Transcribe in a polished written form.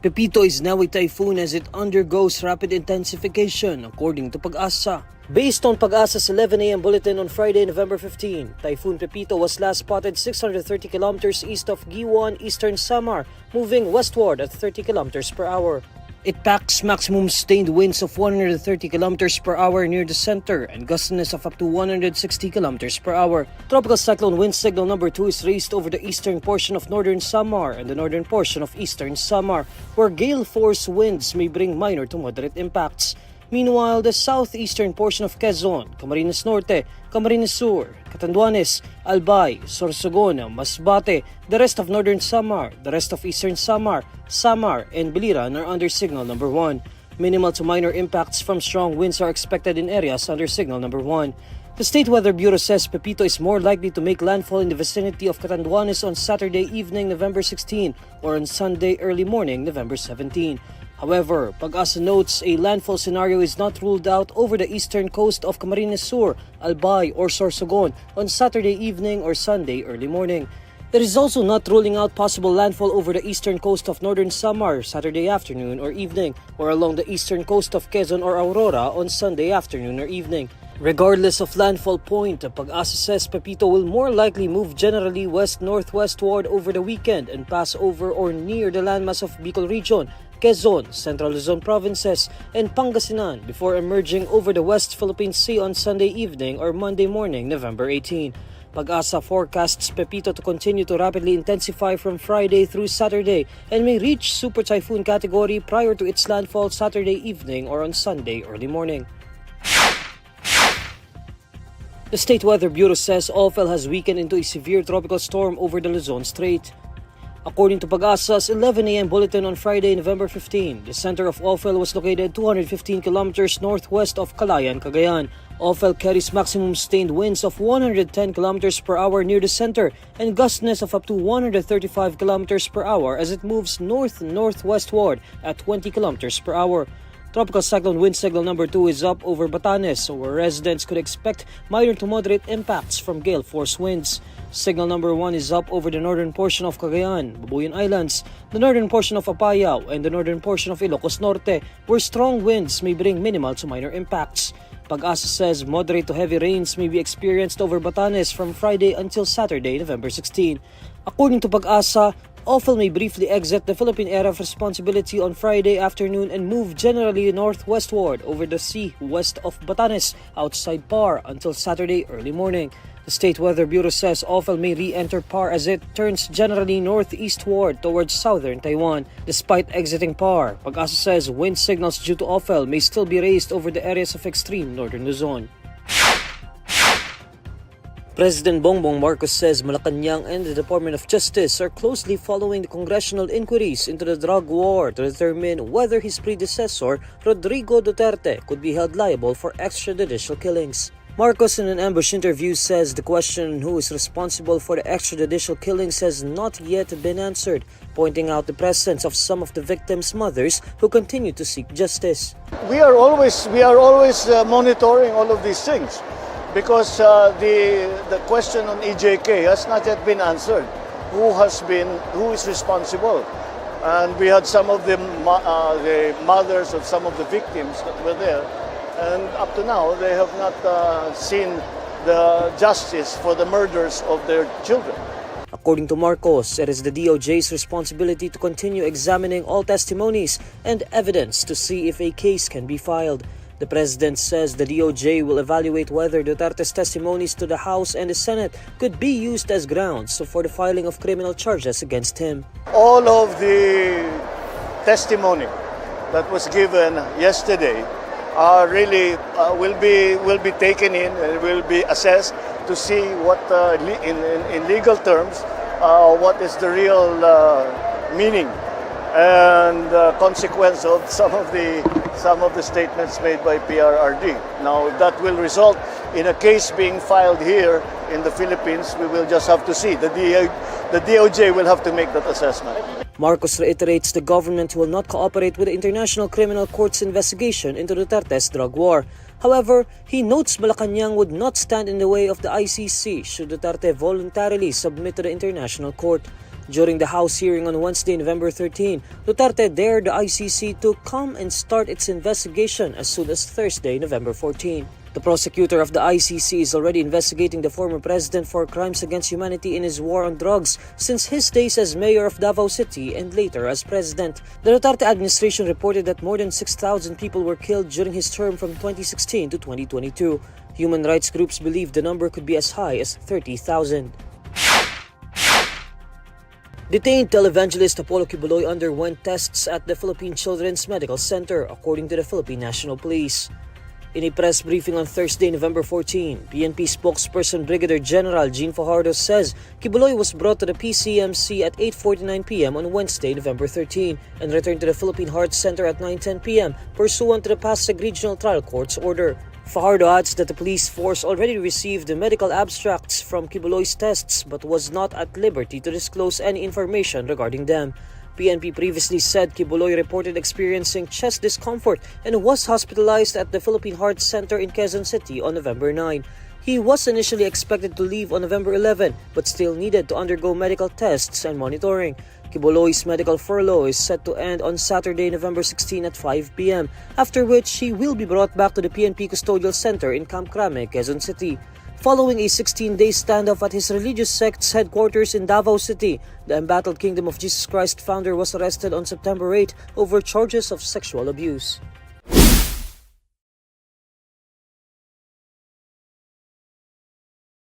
Pepito is now a typhoon as it undergoes rapid intensification, according to Pag-asa. Based on Pag-asa's 11 a.m. bulletin on Friday, November 15, Typhoon Pepito was last spotted 630 kilometers east of Giwan, eastern Samar, moving westward at 30 kilometers per hour. It packs maximum sustained winds of 130 kilometers per hour near the center and gustiness of up to 160 kilometers per hour. Tropical cyclone wind signal number 2 is raised over the eastern portion of northern Samar and the northern portion of eastern Samar, where gale force winds may bring minor to moderate impacts. Meanwhile, the southeastern portion of Quezon, Camarines Norte, Camarines Sur, Catanduanes, Albay, Sorsogon, Masbate, the rest of northern Samar, the rest of eastern Samar, Samar, and Biliran are under signal number 1. Minimal to minor impacts from strong winds are expected in areas under signal number 1. The State Weather Bureau says Pepito is more likely to make landfall in the vicinity of Catanduanes on Saturday evening, November 16, or on Sunday early morning, November 17. However, Pag-asa notes a landfall scenario is not ruled out over the eastern coast of Camarines Sur, Albay, or Sorsogon on Saturday evening or Sunday early morning. It is also not ruling out possible landfall over the eastern coast of northern Samar Saturday afternoon or evening, or along the eastern coast of Quezon or Aurora on Sunday afternoon or evening. Regardless of landfall point, Pag-asa says Pepito will more likely move generally west-northwestward over the weekend and pass over or near the landmass of Bicol Region, Quezon, Central Luzon provinces, and Pangasinan before emerging over the West Philippine Sea on Sunday evening or Monday morning, November 18. Pag-asa forecasts Pepito to continue to rapidly intensify from Friday through Saturday and may reach super typhoon category prior to its landfall Saturday evening or on Sunday early morning. The State Weather Bureau says Ofel has weakened into a severe tropical storm over the Luzon Strait. According to Pag-asa's 11 a.m. bulletin on Friday, November 15, the center of Ofel was located 215 kilometers northwest of Calayan, Cagayan. Ofel carries maximum sustained winds of 110 kilometers per hour near the center and gustness of up to 135 kilometers per hour as it moves north-northwestward at 20 kilometers per hour. Tropical cyclone wind signal number 2 is up over Batanes, where residents could expect minor to moderate impacts from gale force winds. Signal number 1 is up over the northern portion of Cagayan, Babuyan Islands, the northern portion of Apayao, and the northern portion of Ilocos Norte, where strong winds may bring minimal to minor impacts. Pag-asa says moderate to heavy rains may be experienced over Batanes from Friday until Saturday, November 16. According to Pag-asa, Ofel may briefly exit the Philippine Area of Responsibility on Friday afternoon and move generally northwestward over the sea west of Batanes outside PAR until Saturday early morning. The State Weather Bureau says Ofel may re-enter PAR as it turns generally northeastward towards southern Taiwan. Despite exiting PAR, Pag-asa says wind signals due to Ofel may still be raised over the areas of extreme northern Luzon. President Bongbong Marcos says Malacanang and the Department of Justice are closely following the congressional inquiries into the drug war to determine whether his predecessor, Rodrigo Duterte, could be held liable for extrajudicial killings. Marcos, in an ambush interview, says the question who is responsible for the extrajudicial killings has not yet been answered, pointing out the presence of some of the victims' mothers who continue to seek justice. We are always monitoring all of these things. Because the question on EJK has not yet been answered. Who is responsible? And we had some of the mothers of some of the victims that were there, and up to now they have not seen the justice for the murders of their children. According to Marcos, it is the DOJ's responsibility to continue examining all testimonies and evidence to see if a case can be filed. The President says the DOJ will evaluate whether Duterte's testimonies to the House and the Senate could be used as grounds for the filing of criminal charges against him. All of the testimony that was given yesterday will be taken in and will be assessed to see what in legal terms what is the real meaning and consequence of some of the statements made by PRRD. Now, if that will result in a case being filed here in the Philippines, we will just have to see. The DOJ will have to make that assessment. Marcos reiterates the government will not cooperate with the International Criminal Court's investigation into Duterte's drug war. However, he notes Malacanang would not stand in the way of the ICC should Duterte voluntarily submit to the International Court. During the House hearing on Wednesday, November 13, Duterte dared the ICC to come and start its investigation as soon as Thursday, November 14. The prosecutor of the ICC is already investigating the former president for crimes against humanity in his war on drugs since his days as mayor of Davao City and later as president. The Duterte administration reported that more than 6,000 people were killed during his term from 2016 to 2022. Human rights groups believe the number could be as high as 30,000. Detained televangelist Apollo Quiboloy underwent tests at the Philippine Children's Medical Center, according to the Philippine National Police. In a press briefing on Thursday, November 14, PNP spokesperson Brigadier General Jean Fajardo says Quiboloy was brought to the PCMC at 8:49 p.m. on Wednesday, November 13, and returned to the Philippine Heart Center at 9:10 p.m. pursuant to the Pasig Regional Trial Court's order. Fajardo adds that the police force already received the medical abstracts from Quiboloy's tests but was not at liberty to disclose any information regarding them. PNP previously said Quiboloy reported experiencing chest discomfort and was hospitalized at the Philippine Heart Center in Quezon City on November 9. He was initially expected to leave on November 11 but still needed to undergo medical tests and monitoring. Quiboloy's medical furlough is set to end on Saturday, November 16 at 5 p.m., after which he will be brought back to the PNP Custodial Center in Camp Crame, Quezon City. Following a 16-day standoff at his religious sect's headquarters in Davao City, the embattled Kingdom of Jesus Christ founder was arrested on September 8 over charges of sexual abuse.